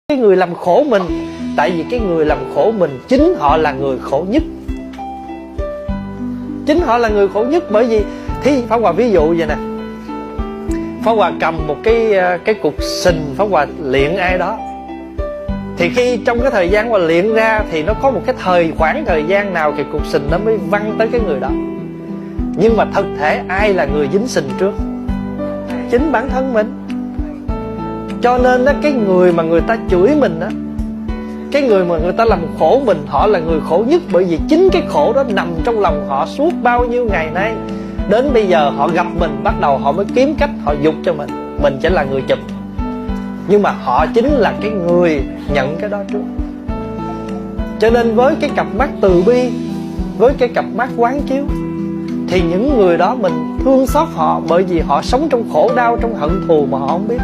cái người làm khổ mình. Tại vì cái người làm khổ mình chính họ là người khổ nhất. Chính họ là người khổ nhất. Bởi vì thì Pháp Hòa ví dụ vậy nè, Pháp Hòa cầm một cái cục sình, Pháp Hòa luyện ai đó, thì khi trong cái thời gian mà luyện ra thì nó có một cái khoảng thời gian nào cái cục sình nó mới văng tới cái người đó. Nhưng mà thực thể ai là người dính sình trước? Chính bản thân mình. Cho nên đó, cái người mà người ta chửi mình á, cái người mà người ta làm khổ mình, họ là người khổ nhất. Bởi vì chính cái khổ đó nằm trong lòng họ suốt bao nhiêu ngày nay. Đến bây giờ họ gặp mình, bắt đầu họ mới kiếm cách họ giục cho mình chỉ là người chụp. Nhưng mà họ chính là cái người nhận cái đó trước. Cho nên với cái cặp mắt từ bi, với cái cặp mắt quán chiếu, thì những người đó mình thương xót họ. Bởi vì họ sống trong khổ đau, trong hận thù mà họ không biết.